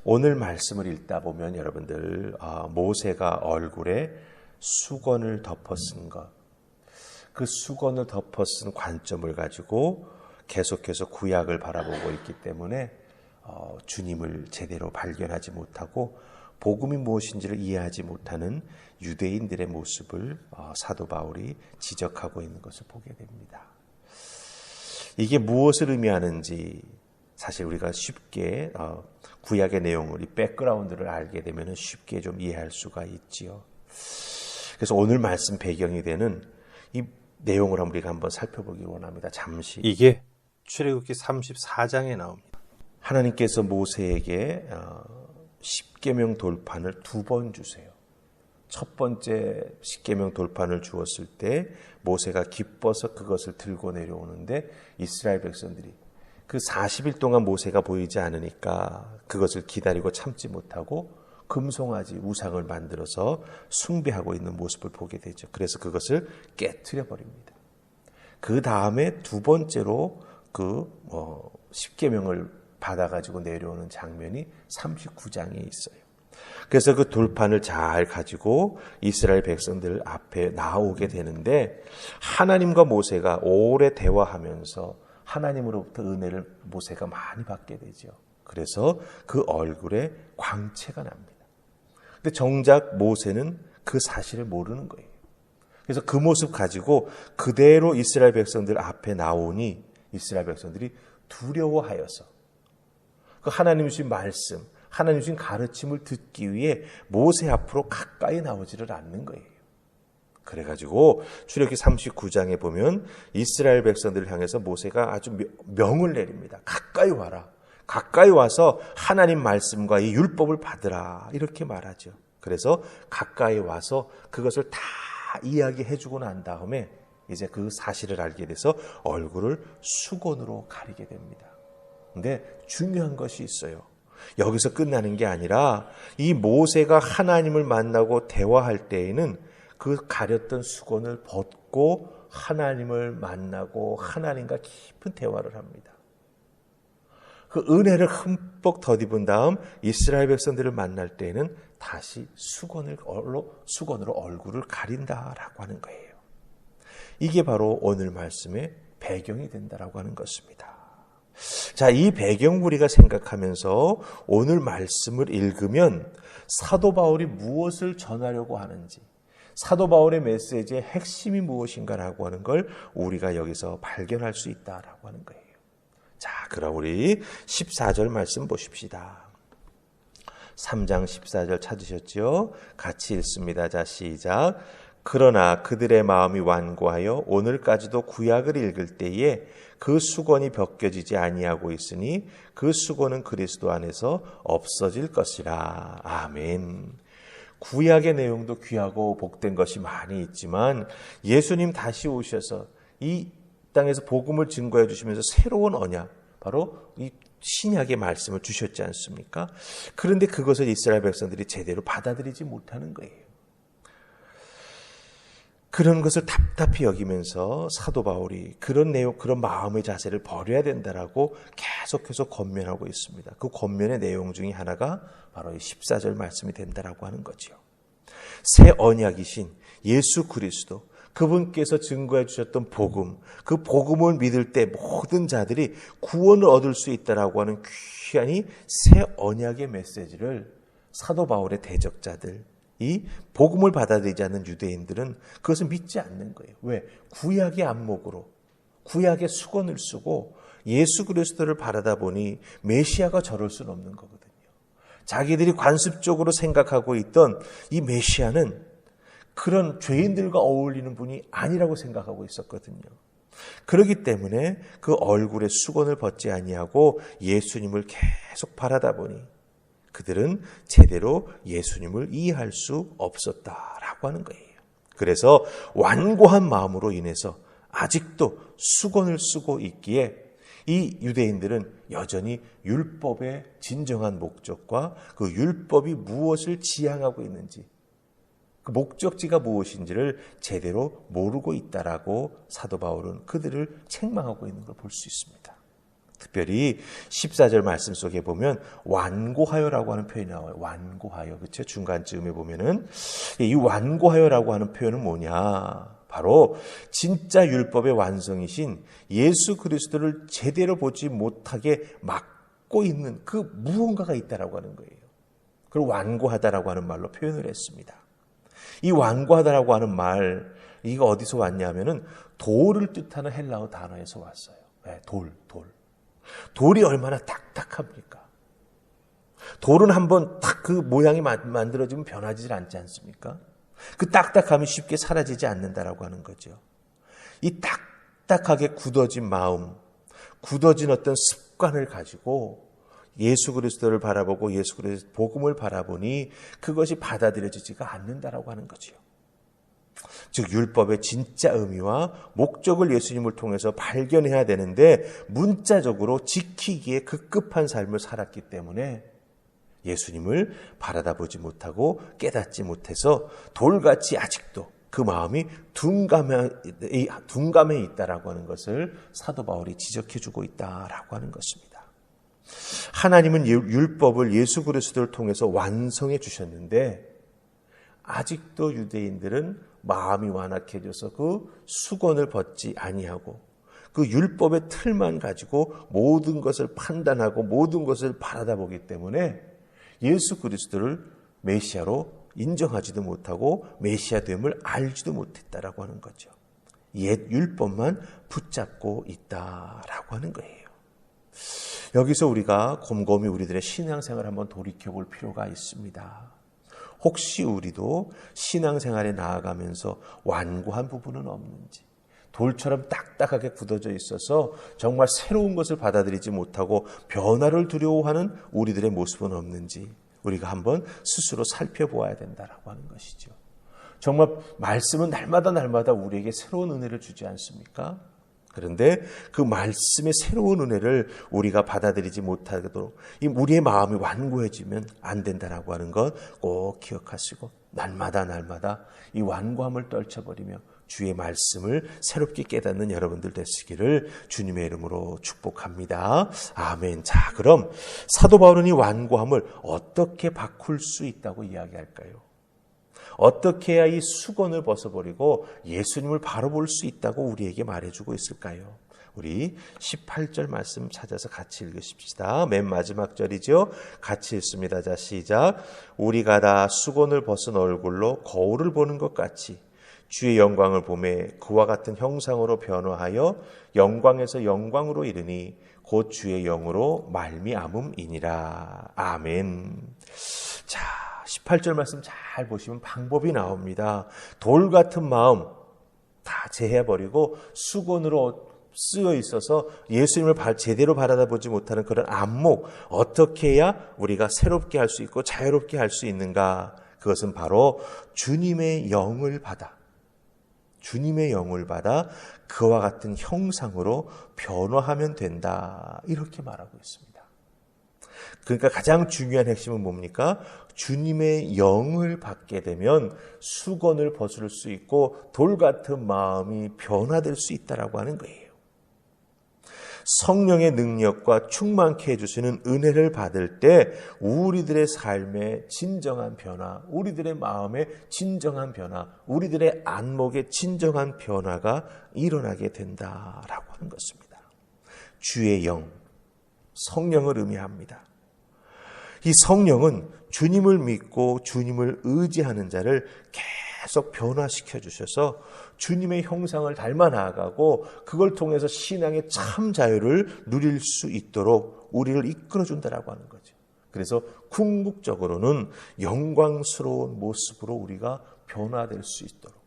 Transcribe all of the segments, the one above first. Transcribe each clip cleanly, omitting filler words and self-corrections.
오늘 말씀을 읽다 보면 여러분들 모세가 얼굴에 수건을 덮어쓴 것, 그 수건을 덮어쓴 관점을 가지고 계속해서 구약을 바라보고 있기 때문에 주님을 제대로 발견하지 못하고 복음이 무엇인지를 이해하지 못하는 유대인들의 모습을 사도 바울이 지적하고 있는 것을 보게 됩니다. 이게 무엇을 의미하는지 사실 우리가 쉽게 구약의 내용을, 이 백그라운드를 알게 되면 쉽게 좀 이해할 수가 있지요. 그래서 오늘 말씀 배경이 되는 이 내용을 우리가 한번 살펴보기 원합니다. 잠시. 이게 출애굽기 34장에 나옵니다. 하나님께서 모세에게 십계명 돌판을 2번 주세요. 첫 번째 십계명 돌판을 주었을 때 모세가 기뻐서 그것을 들고 내려오는데 이스라엘 백성들이 그 40일 동안 모세가 보이지 않으니까 그것을 기다리고 참지 못하고 금송아지 우상을 만들어서 숭배하고 있는 모습을 보게 되죠. 그래서 그것을 깨트려 버립니다. 그 다음에 두 번째로 그 십계명을 받아가지고 내려오는 장면이 39장에 있어요. 그래서 그 돌판을 잘 가지고 이스라엘 백성들 앞에 나오게 되는데 하나님과 모세가 오래 대화하면서 하나님으로부터 은혜를 모세가 많이 받게 되죠. 그래서 그 얼굴에 광채가 납니다. 근데 정작 모세는 그 사실을 모르는 거예요. 그래서 그 모습 가지고 그대로 이스라엘 백성들 앞에 나오니 이스라엘 백성들이 두려워하여서 그 하나님 주신 말씀, 하나님 주신 가르침을 듣기 위해 모세 앞으로 가까이 나오지를 않는 거예요. 그래가지고 출애굽기 39장에 보면 이스라엘 백성들을 향해서 모세가 아주 명을 내립니다. 가까이 와라. 가까이 와서 하나님 말씀과 이 율법을 받으라. 이렇게 말하죠. 그래서 가까이 와서 그것을 다 이야기해주고 난 다음에 이제 그 사실을 알게 돼서 얼굴을 수건으로 가리게 됩니다. 근데 중요한 것이 있어요. 여기서 끝나는 게 아니라 이 모세가 하나님을 만나고 대화할 때에는 그 가렸던 수건을 벗고 하나님을 만나고 하나님과 깊은 대화를 합니다. 그 은혜를 흠뻑 덧입은 다음 이스라엘 백성들을 만날 때에는 다시 수건으로 얼굴을 가린다라고 하는 거예요. 이게 바로 오늘 말씀의 배경이 된다라고 하는 것입니다. 자, 이 배경 우리가 생각하면서 오늘 말씀을 읽으면 사도 바울이 무엇을 전하려고 하는지, 사도 바울의 메시지의 핵심이 무엇인가라고 하는 걸 우리가 여기서 발견할 수 있다라고 하는 거예요. 자, 그럼 우리 14절 말씀 보십시다. 3장 14절 찾으셨죠? 같이 읽습니다. 자, 시작. 그러나 그들의 마음이 완고하여 오늘까지도 구약을 읽을 때에 그 수건이 벗겨지지 아니하고 있으니 그 수건은 그리스도 안에서 없어질 것이라. 아멘. 구약의 내용도 귀하고 복된 것이 많이 있지만 예수님 다시 오셔서 이 땅에서 복음을 증거해 주시면서 새로운 언약, 바로 이 신약의 말씀을 주셨지 않습니까? 그런데 그것을 이스라엘 백성들이 제대로 받아들이지 못하는 거예요. 그런 것을 답답히 여기면서 사도 바울이 그런 내용, 그런 마음의 자세를 버려야 된다라고 계속해서 권면하고 있습니다. 그 권면의 내용 중에 하나가 바로 이 14절 말씀이 된다라고 하는 거죠. 새 언약이신 예수 그리스도, 그분께서 증거해 주셨던 복음, 그 복음을 믿을 때 모든 자들이 구원을 얻을 수 있다라고 하는 귀한 이 새 언약의 메시지를 사도 바울의 대적자들, 이 복음을 받아들이지 않는 유대인들은 그것을 믿지 않는 거예요. 왜? 구약의 안목으로, 구약의 수건을 쓰고 예수 그리스도를 바라다 보니 메시아가 저럴 수는 없는 거거든요. 자기들이 관습적으로 생각하고 있던 이 메시아는 그런 죄인들과 어울리는 분이 아니라고 생각하고 있었거든요. 그렇기 때문에 그 얼굴에 수건을 벗지 아니하고 예수님을 계속 바라다 보니 그들은 제대로 예수님을 이해할 수 없었다라고 하는 거예요. 그래서 완고한 마음으로 인해서 아직도 수건을 쓰고 있기에 이 유대인들은 여전히 율법의 진정한 목적과 그 율법이 무엇을 지향하고 있는지, 그 목적지가 무엇인지를 제대로 모르고 있다라고 사도 바울은 그들을 책망하고 있는 걸 볼 수 있습니다. 특별히 14절 말씀 속에 보면 완고하여라고 하는 표현이 나와요. 완고하여. 그렇죠? 중간쯤에 보면은 이 완고하여라고 하는 표현은 뭐냐? 바로 진짜 율법의 완성이신 예수 그리스도를 제대로 보지 못하게 막고 있는 그 무언가가 있다라고 하는 거예요. 그리고 완고하다라고 하는 말로 표현을 했습니다. 이 완고하다라고 하는 말, 이거 어디서 왔냐면은 돌을 뜻하는 헬라어 단어에서 왔어요. 네, 돌. 돌이 얼마나 딱딱합니까? 돌은 한번 딱 그 모양이 만들어지면 변하지 않지 않습니까? 그 딱딱함이 쉽게 사라지지 않는다라고 하는 거죠. 이 딱딱하게 굳어진 마음, 굳어진 어떤 습관을 가지고 예수 그리스도를 바라보고 예수 그리스도 복음을 바라보니 그것이 받아들여지지가 않는다라고 하는 거죠. 즉 율법의 진짜 의미와 목적을 예수님을 통해서 발견해야 되는데 문자적으로 지키기에 급급한 삶을 살았기 때문에 예수님을 바라다보지 못하고 깨닫지 못해서 돌같이 아직도 그 마음이 둔감해 있다라고 하는 것을 사도 바울이 지적해주고 있다라고 하는 것입니다. 하나님은 율법을 예수 그리스도를 통해서 완성해 주셨는데 아직도 유대인들은 마음이 완악해져서 그 수건을 벗지 아니하고 그 율법의 틀만 가지고 모든 것을 판단하고 모든 것을 바라다보기 때문에 예수 그리스도를 메시아로 인정하지도 못하고 메시아됨을 알지도 못했다라고 하는 거죠. 옛 율법만 붙잡고 있다라고 하는 거예요. 여기서 우리가 곰곰이 우리들의 신앙생활을 한번 돌이켜볼 필요가 있습니다. 혹시 우리도 신앙생활에 나아가면서 완고한 부분은 없는지, 돌처럼 딱딱하게 굳어져 있어서 정말 새로운 것을 받아들이지 못하고 변화를 두려워하는 우리들의 모습은 없는지 우리가 한번 스스로 살펴보아야 된다라고 하는 것이죠. 정말 말씀은 날마다 우리에게 새로운 은혜를 주지 않습니까? 그런데 그 말씀의 새로운 은혜를 우리가 받아들이지 못하도록 우리의 마음이 완고해지면 안 된다라고 하는 것 꼭 기억하시고 날마다 이 완고함을 떨쳐버리며 주의 말씀을 새롭게 깨닫는 여러분들 되시기를 주님의 이름으로 축복합니다. 아멘. 자, 그럼 사도 바울은 이 완고함을 어떻게 바꿀 수 있다고 이야기할까요? 어떻게 해야 이 수건을 벗어버리고 예수님을 바로 볼 수 있다고 우리에게 말해주고 있을까요? 우리 18절 말씀 찾아서 같이 읽으십시다. 맨 마지막 절이죠. 같이 읽습니다. 자, 시작. 우리가 다 수건을 벗은 얼굴로 거울을 보는 것 같이 주의 영광을 보매 그와 같은 형상으로 변화하여 영광에서 영광으로 이르니 곧 주의 영으로 말미암음이니라. 아멘. 자, 18절 말씀 잘 보시면 방법이 나옵니다. 돌 같은 마음 다 제해버리고 수건으로 쓰여 있어서 예수님을 제대로 바라다보지 못하는 그런 안목, 어떻게 해야 우리가 새롭게 할 수 있고 자유롭게 할 수 있는가? 그것은 바로 주님의 영을 받아 그와 같은 형상으로 변화하면 된다. 이렇게 말하고 있습니다. 그러니까 가장 중요한 핵심은 뭡니까? 주님의 영을 받게 되면 수건을 벗을 수 있고 돌 같은 마음이 변화될 수 있다라고 하는 거예요. 성령의 능력과 충만케 해주시는 은혜를 받을 때 우리들의 삶의 진정한 변화, 우리들의 마음의 진정한 변화, 우리들의 안목의 진정한 변화가 일어나게 된다라고 하는 것입니다. 주의 영, 성령을 의미합니다. 이 성령은 주님을 믿고 주님을 의지하는 자를 계속 변화시켜 주셔서 주님의 형상을 닮아 나아가고 그걸 통해서 신앙의 참 자유를 누릴 수 있도록 우리를 이끌어 준다라고 하는 거죠. 그래서 궁극적으로는 영광스러운 모습으로 우리가 변화될 수 있도록,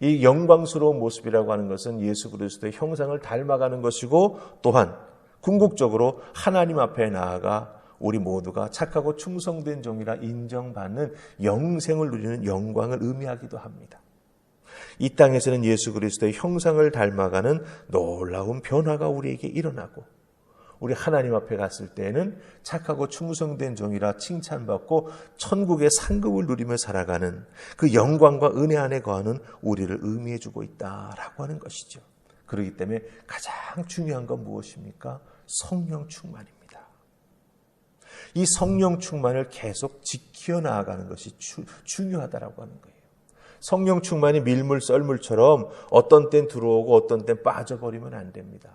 이 영광스러운 모습이라고 하는 것은 예수 그리스도의 형상을 닮아가는 것이고 또한 궁극적으로 하나님 앞에 나아가 우리 모두가 착하고 충성된 종이라 인정받는 영생을 누리는 영광을 의미하기도 합니다. 이 땅에서는 예수 그리스도의 형상을 닮아가는 놀라운 변화가 우리에게 일어나고 우리 하나님 앞에 갔을 때에는 착하고 충성된 종이라 칭찬받고 천국의 상급을 누리며 살아가는 그 영광과 은혜 안에 거하는 우리를 의미해주고 있다라고 하는 것이죠. 그렇기 때문에 가장 중요한 건 무엇입니까? 성령 충만입니다. 이 성령 충만을 계속 지켜나가는 것이 중요하다라고 하는 거예요. 성령 충만이 밀물 썰물처럼 어떤 땐 들어오고 어떤 땐 빠져버리면 안 됩니다.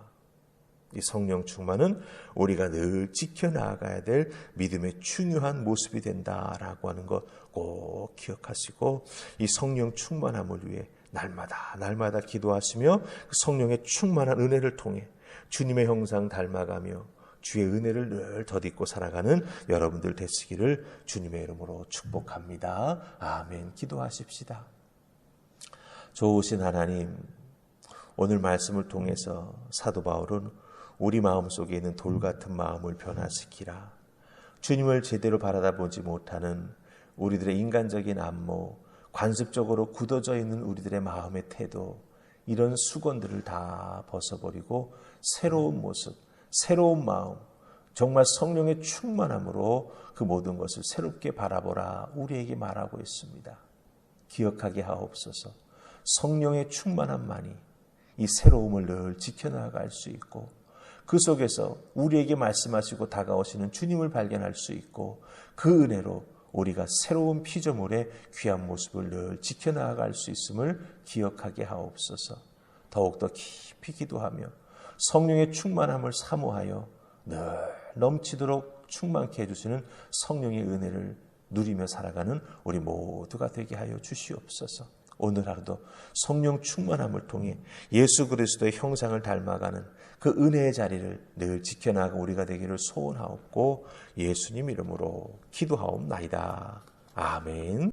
이 성령 충만은 우리가 늘 지켜나가야 될 믿음의 중요한 모습이 된다라고 하는 것 꼭 기억하시고, 이 성령 충만함을 위해 날마다 기도하시며 그 성령의 충만한 은혜를 통해 주님의 형상 닮아가며 주의 은혜를 늘 덧입고 살아가는 여러분들 되시기를 주님의 이름으로 축복합니다. 아멘. 기도하십시다. 좋으신 하나님, 오늘 말씀을 통해서 사도 바울은 우리 마음속에 있는 돌 같은 마음을 변화시키라. 주님을 제대로 바라보지 못하는 우리들의 인간적인 안목, 관습적으로 굳어져 있는 우리들의 마음의 태도, 이런 수건들을 다 벗어버리고 새로운 모습, 새로운 마음, 정말 성령의 충만함으로 그 모든 것을 새롭게 바라보라 우리에게 말하고 있습니다. 기억하게 하옵소서. 성령의 충만함만이 이 새로움을 늘 지켜나갈 수 있고, 그 속에서 우리에게 말씀하시고 다가오시는 주님을 발견할 수 있고, 그 은혜로 우리가 새로운 피조물의 귀한 모습을 늘 지켜나갈 수 있음을 기억하게 하옵소서. 더욱더 깊이 기도하며 성령의 충만함을 사모하여 늘 넘치도록 충만케 해주시는 성령의 은혜를 누리며 살아가는 우리 모두가 되게 하여 주시옵소서. 오늘 하루도 성령 충만함을 통해 예수 그리스도의 형상을 닮아가는 그 은혜의 자리를 늘 지켜나가 우리가 되기를 소원하옵고 예수님 이름으로 기도하옵나이다. 아멘.